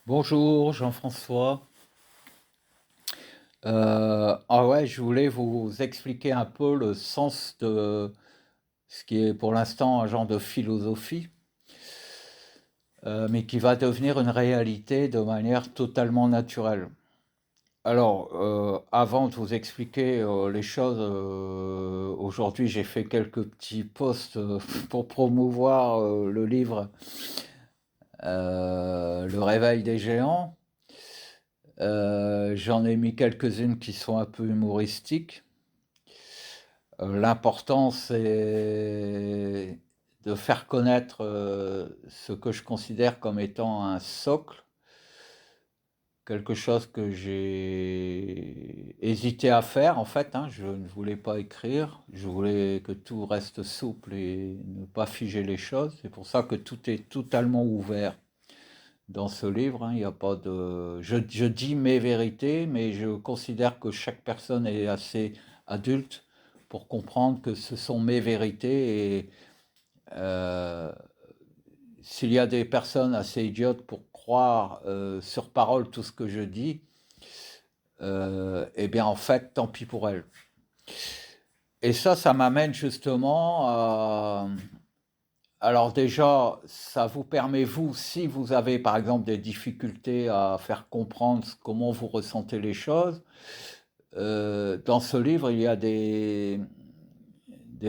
Bonjour Jean-François. Ah ouais, je voulais vous expliquer un peu le sens de ce qui est pour l'instant un genre de philosophie, mais qui va devenir une réalité de manière totalement naturelle. Alors, avant de vous expliquer les choses, aujourd'hui j'ai fait quelques petits posts pour promouvoir le livre Le réveil des géants. J'en ai mis quelques-unes qui sont un peu humoristiques. L'important, c'est de faire connaître ce que je considère comme étant un socle, quelque chose que j'ai hésité à faire en fait, hein. Je ne voulais pas écrire, je voulais que tout reste souple et ne pas figer les choses. C'est pour ça que tout est totalement ouvert dans ce livre, hein. Il n'y a pas de... je dis mes vérités, mais je considère que chaque personne est assez adulte pour comprendre que ce sont mes vérités et euh, s'il y a des personnes assez idiotes pour croire sur parole tout ce que je dis, eh bien en fait, tant pis pour elles. Et ça m'amène justement à... Alors déjà, ça vous permet, vous, si vous avez par exemple des difficultés à faire comprendre comment vous ressentez les choses, dans ce livre, il y a des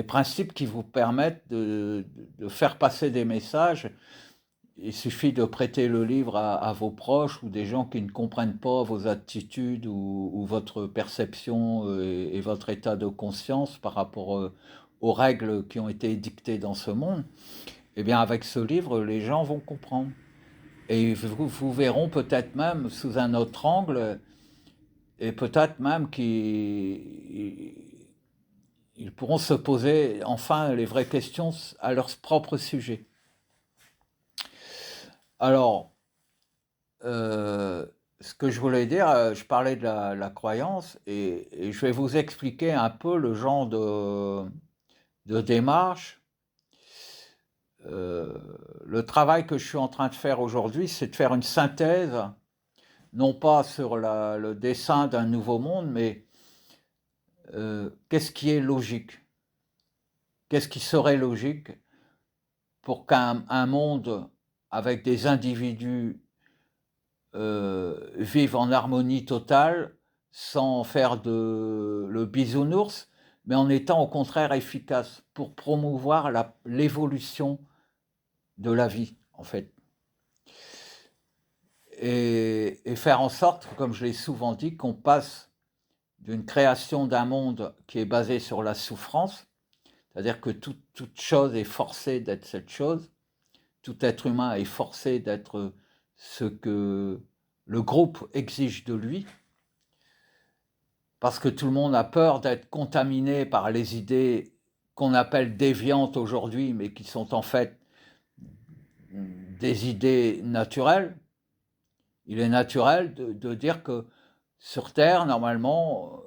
principes qui vous permettent de faire passer des messages. Il suffit de prêter le livre à vos proches ou des gens qui ne comprennent pas vos attitudes ou votre perception et votre état de conscience par rapport aux règles qui ont été édictées dans ce monde. Eh bien, avec ce livre, les gens vont comprendre. Et vous verront peut-être même sous un autre angle, et peut-être même qu'ils pourront se poser enfin les vraies questions à leur propre sujet. Alors, euh, ce que je voulais dire, je parlais de la croyance, et je vais vous expliquer un peu le genre de démarche. Euh, le travail que je suis en train de faire aujourd'hui, c'est de faire une synthèse non pas sur le dessin d'un nouveau monde, mais qu'est-ce qui est logique? Qu'est-ce qui serait logique pour qu'un monde avec des individus vive en harmonie totale, sans faire le bisounours, mais en étant au contraire efficace pour promouvoir l'évolution de la vie, en fait. Et faire en sorte, comme je l'ai souvent dit, qu'on passe d'une création d'un monde qui est basé sur la souffrance, c'est-à-dire que toute chose est forcée d'être cette chose, tout être humain est forcé d'être ce que le groupe exige de lui, parce que tout le monde a peur d'être contaminé par les idées qu'on appelle déviantes aujourd'hui, mais qui sont en fait des idées naturelles. Il est naturel de dire que sur Terre, normalement,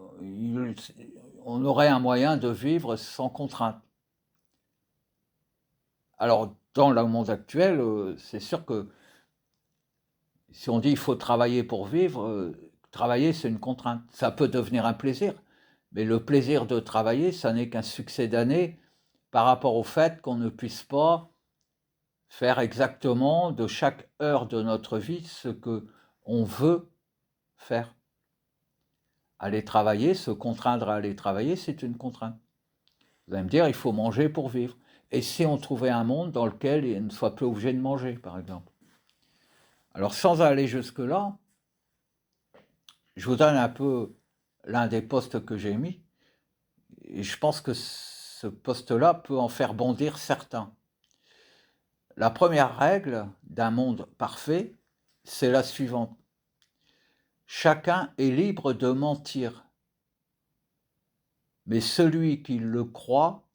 on aurait un moyen de vivre sans contrainte. Alors, dans le monde actuel, c'est sûr que si on dit qu'il faut travailler pour vivre, travailler, c'est une contrainte. Ça peut devenir un plaisir, mais le plaisir de travailler, ça n'est qu'un succès d'année par rapport au fait qu'on ne puisse pas faire exactement de chaque heure de notre vie ce que on veut faire. Aller travailler, se contraindre à aller travailler, c'est une contrainte. Vous allez me dire, il faut manger pour vivre. Et si on trouvait un monde dans lequel il ne soit plus obligé de manger, par exemple? Alors, sans aller jusque-là, je vous donne un peu l'un des postes que j'ai mis, et je pense que ce poste-là peut en faire bondir certains. La première règle d'un monde parfait, c'est la suivante. Chacun est libre de mentir, mais celui qui le croit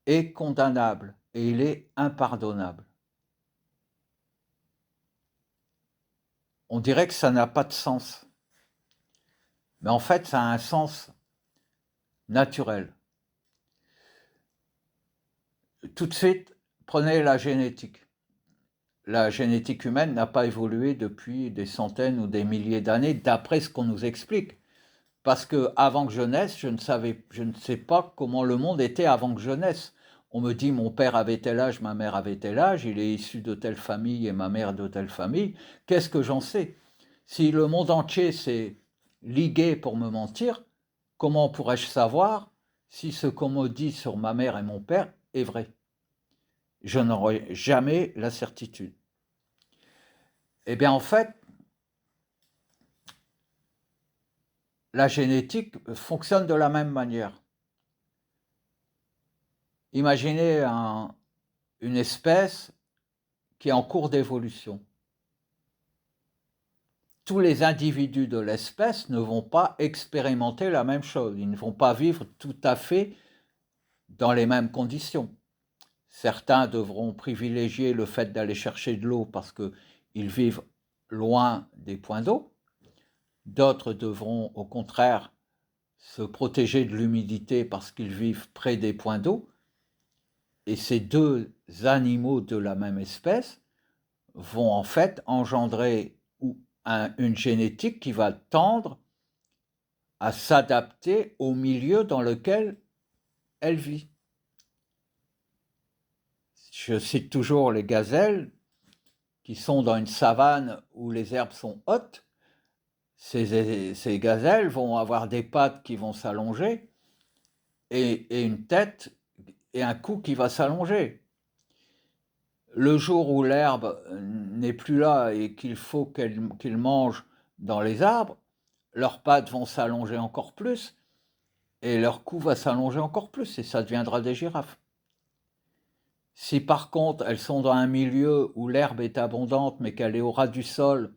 est condamnable et il est impardonnable. On dirait que ça n'a pas de sens, mais en fait ça a un sens naturel. Tout de suite, prenez la génétique. la génétique humaine n'a pas évolué depuis des centaines ou des milliers d'années, d'après ce qu'on nous explique. Parce que avant que je naisse, je ne sais pas comment le monde était avant que je naisse. On me dit mon père avait tel âge, ma mère avait tel âge, il est issu de telle famille et ma mère de telle famille. Qu'est-ce que j'en sais? Si le monde entier s'est ligué pour me mentir, comment pourrais-je savoir si ce qu'on me dit sur ma mère et mon père est vrai? Je n'aurai jamais la certitude. Eh bien, en fait, la génétique fonctionne de la même manière. Imaginez une espèce qui est en cours d'évolution. Tous les individus de l'espèce ne vont pas expérimenter la même chose, ils ne vont pas vivre tout à fait dans les mêmes conditions. Certains devront privilégier le fait d'aller chercher de l'eau parce qu'ils vivent loin des points d'eau. D'autres devront au contraire se protéger de l'humidité parce qu'ils vivent près des points d'eau. Et ces deux animaux de la même espèce vont en fait engendrer une génétique qui va tendre à s'adapter au milieu dans lequel elle vit. Je cite toujours les gazelles qui sont dans une savane où les herbes sont hautes. Ces gazelles vont avoir des pattes qui vont s'allonger et une tête et un cou qui va s'allonger. Le jour où l'herbe n'est plus là et qu'il faut qu'ils mangent dans les arbres, leurs pattes vont s'allonger encore plus et leur cou va s'allonger encore plus et ça deviendra des girafes. Si par contre elles sont dans un milieu où l'herbe est abondante mais qu'elle est au ras du sol,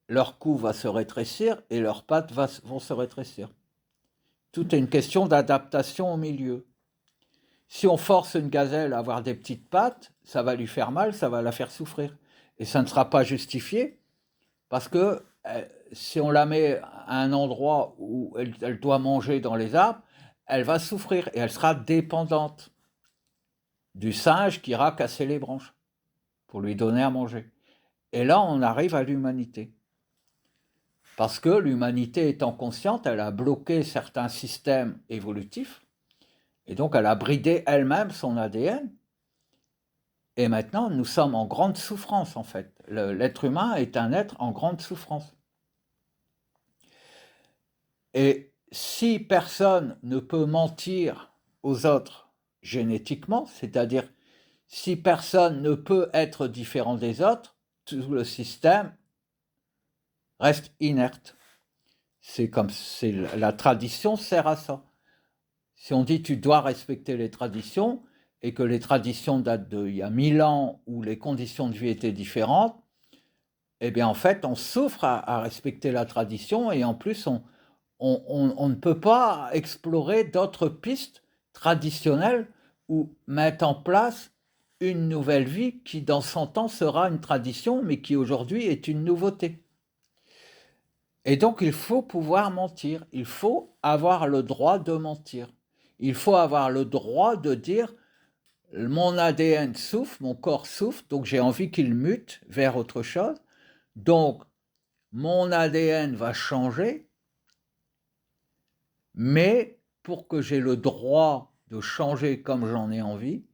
leur cou va se rétrécir et leurs pattes vont se rétrécir. Tout est une question d'adaptation au milieu. Si on force une gazelle à avoir des petites pattes, ça va lui faire mal, ça va la faire souffrir. Et ça ne sera pas justifié parce que si on la met à un endroit où elle doit manger dans les arbres, elle va souffrir et elle sera dépendante du singe qui ira casser les branches pour lui donner à manger. Et là, on arrive à l'humanité. Parce que l'humanité étant consciente, elle a bloqué certains systèmes évolutifs et donc elle a bridé elle-même son ADN. Et maintenant, nous sommes en grande souffrance, en fait. L'être humain est un être en grande souffrance. Et si personne ne peut mentir aux autres génétiquement, c'est-à-dire si personne ne peut être différent des autres, tout le système reste inerte. La tradition sert à ça. Si on dit tu dois respecter les traditions, et que les traditions datent d'il y a 1000 ans où les conditions de vie étaient différentes, eh bien en fait on souffre à respecter la tradition et en plus on ne peut pas explorer d'autres pistes traditionnelles ou mettre en place une nouvelle vie qui dans 100 ans sera une tradition mais qui aujourd'hui est une nouveauté. Et donc il faut pouvoir mentir, il faut avoir le droit de mentir. Il faut avoir le droit de dire mon ADN souffre, mon corps souffre, donc j'ai envie qu'il mute vers autre chose. Donc mon ADN va changer, mais pour que j'ai le droit de changer comme j'en ai envie,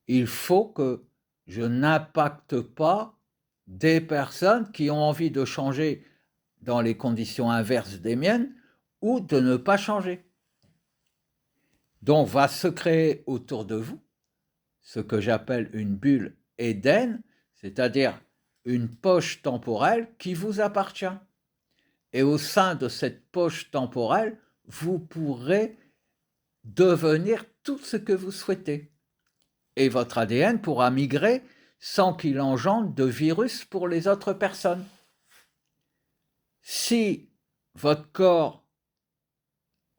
il faut que je n'impacte pas des personnes qui ont envie de changer dans les conditions inverses des miennes ou de ne pas changer. Donc va se créer autour de vous ce que j'appelle une bulle Éden, c'est-à-dire une poche temporelle qui vous appartient. Et au sein de cette poche temporelle, vous pourrez devenir tout ce que vous souhaitez. Et votre ADN pourra migrer sans qu'il engendre de virus pour les autres personnes. Si votre corps,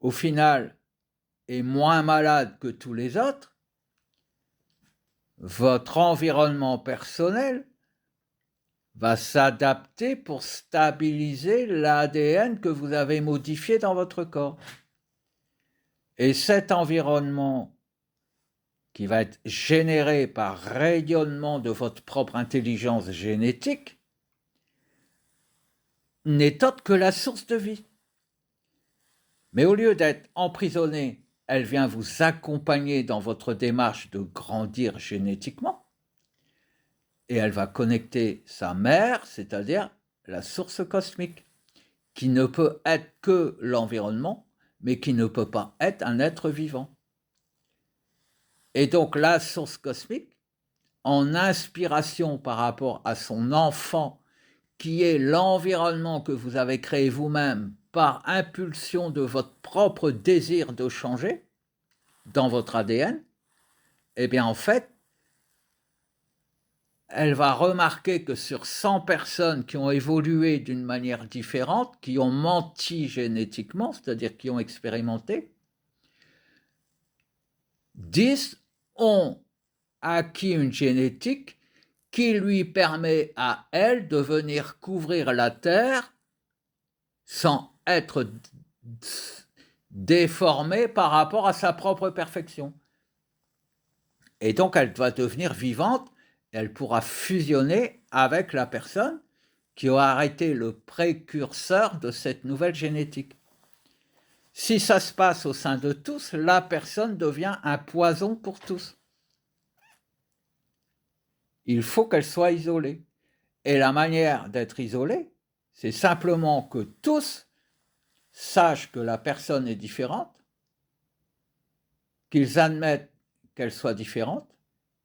au final, est moins malade que tous les autres, votre environnement personnel va s'adapter pour stabiliser l'ADN que vous avez modifié dans votre corps. Et cet environnement qui va être généré par rayonnement de votre propre intelligence génétique, n'est autre que la source de vie. Mais au lieu d'être emprisonnée, elle vient vous accompagner dans votre démarche de grandir génétiquement, et elle va connecter sa mère, c'est-à-dire la source cosmique, qui ne peut être que l'environnement, mais qui ne peut pas être un être vivant. Et donc la source cosmique, en inspiration par rapport à son enfant, qui est l'environnement que vous avez créé vous-même par impulsion de votre propre désir de changer dans votre ADN, eh bien en fait, elle va remarquer que sur 100 personnes qui ont évolué d'une manière différente, qui ont menti génétiquement, c'est-à-dire qui ont expérimenté, 10 ont acquis une génétique qui lui permet à elle de venir couvrir la Terre sans être déformée par rapport à sa propre perfection. Et donc elle va devenir vivante, elle pourra fusionner avec la personne qui aura été le précurseur de cette nouvelle génétique. Si ça se passe au sein de tous, la personne devient un poison pour tous. Il faut qu'elle soit isolée. Et la manière d'être isolée, c'est simplement que tous sachent que la personne est différente, qu'ils admettent qu'elle soit différente,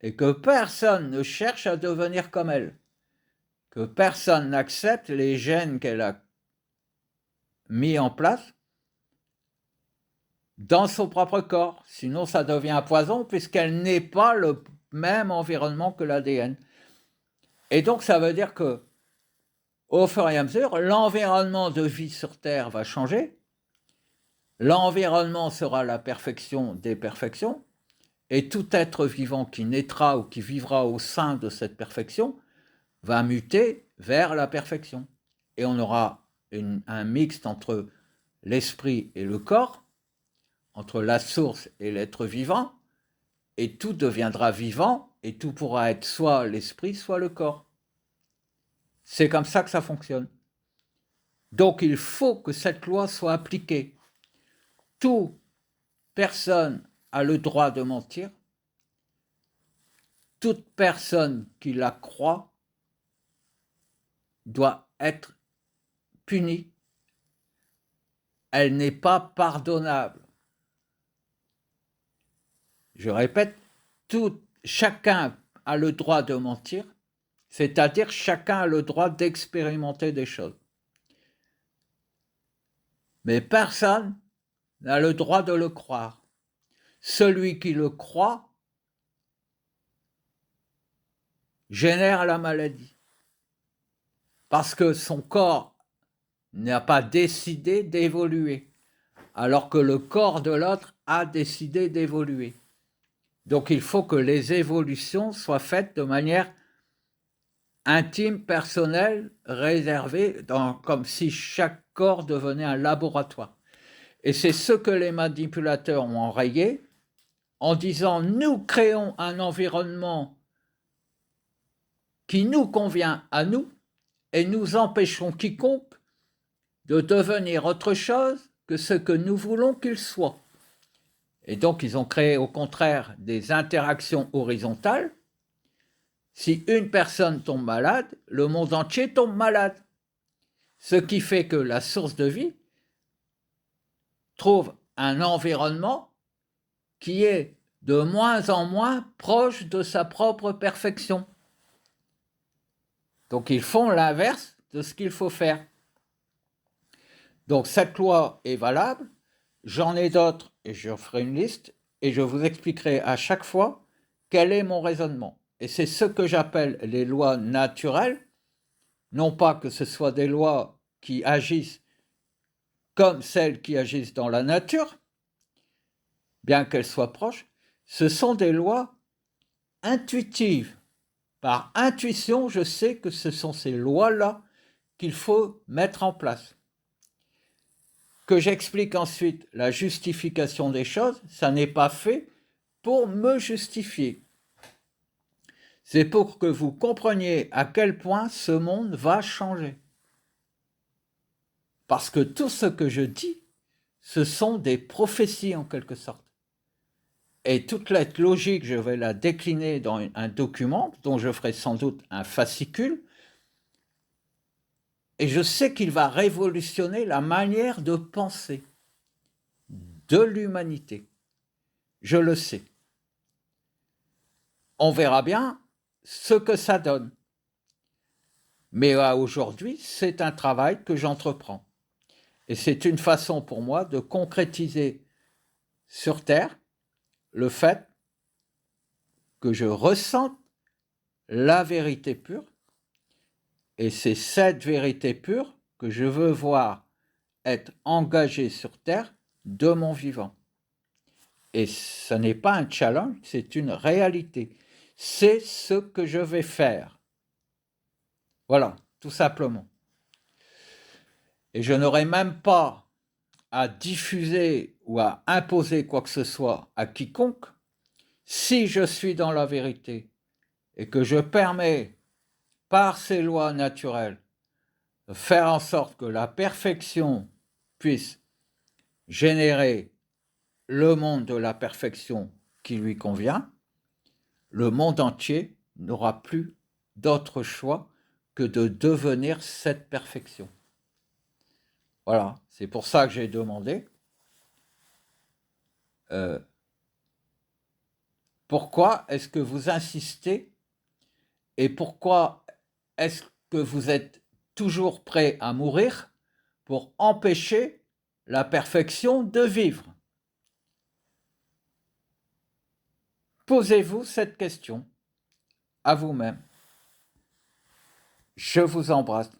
et que personne ne cherche à devenir comme elle, que personne n'accepte les gènes qu'elle a mis en place dans son propre corps, sinon ça devient un poison puisqu'elle n'est pas le même environnement que l'ADN. Et donc ça veut dire que, au fur et à mesure, l'environnement de vie sur Terre va changer, l'environnement sera la perfection des perfections, et tout être vivant qui naîtra ou qui vivra au sein de cette perfection va muter vers la perfection. Et on aura un mixte entre l'esprit et le corps, entre la source et l'être vivant, et tout deviendra vivant, et tout pourra être soit l'esprit, soit le corps. C'est comme ça que ça fonctionne. Donc il faut que cette loi soit appliquée. Toute personne a le droit de mentir. Toute personne qui la croit doit être punie. Elle n'est pas pardonnable. Je répète, chacun a le droit de mentir, c'est-à-dire chacun a le droit d'expérimenter des choses. Mais personne n'a le droit de le croire. Celui qui le croit génère la maladie, parce que son corps n'a pas décidé d'évoluer, alors que le corps de l'autre a décidé d'évoluer. Donc il faut que les évolutions soient faites de manière intime, personnelle, réservée, comme si chaque corps devenait un laboratoire. Et c'est ce que les manipulateurs ont enrayé en disant « nous créons un environnement qui nous convient à nous et nous empêchons quiconque de devenir autre chose que ce que nous voulons qu'il soit ». Et donc ils ont créé au contraire des interactions horizontales. Si une personne tombe malade, le monde entier tombe malade. Ce qui fait que la source de vie trouve un environnement qui est de moins en moins proche de sa propre perfection. Donc ils font l'inverse de ce qu'il faut faire. Donc cette loi est valable, j'en ai d'autres et je ferai une liste et je vous expliquerai à chaque fois quel est mon raisonnement. Et c'est ce que j'appelle les lois naturelles, non pas que ce soit des lois qui agissent comme celles qui agissent dans la nature, bien qu'elles soient proches, ce sont des lois intuitives. Par intuition, je sais que ce sont ces lois-là qu'il faut mettre en place. Que j'explique ensuite la justification des choses, ça n'est pas fait pour me justifier. C'est pour que vous compreniez à quel point ce monde va changer. Parce que tout ce que je dis, ce sont des prophéties en quelque sorte. Et toute la logique, je vais la décliner dans un document dont je ferai sans doute un fascicule. Et je sais qu'il va révolutionner la manière de penser de l'humanité. Je le sais. On verra bien ce que ça donne. Mais aujourd'hui, c'est un travail que j'entreprends. Et c'est une façon pour moi de concrétiser sur Terre le fait que je ressente la vérité pure. Et c'est cette vérité pure que je veux voir être engagée sur Terre de mon vivant. Et ce n'est pas un challenge, c'est une réalité. C'est ce que je vais faire. Voilà, tout simplement. Et je n'aurai même pas à diffuser ou à imposer quoi que ce soit à quiconque si je suis dans la vérité et que je permets, par ces lois naturelles, de faire en sorte que la perfection puisse générer le monde de la perfection qui lui convient, le monde entier n'aura plus d'autre choix que de devenir cette perfection. Voilà, c'est pour ça que j'ai demandé pourquoi est-ce que vous insistez et pourquoi est-ce que vous êtes toujours prêt à mourir pour empêcher la perfection de vivre? Posez-vous cette question à vous-même. Je vous embrasse.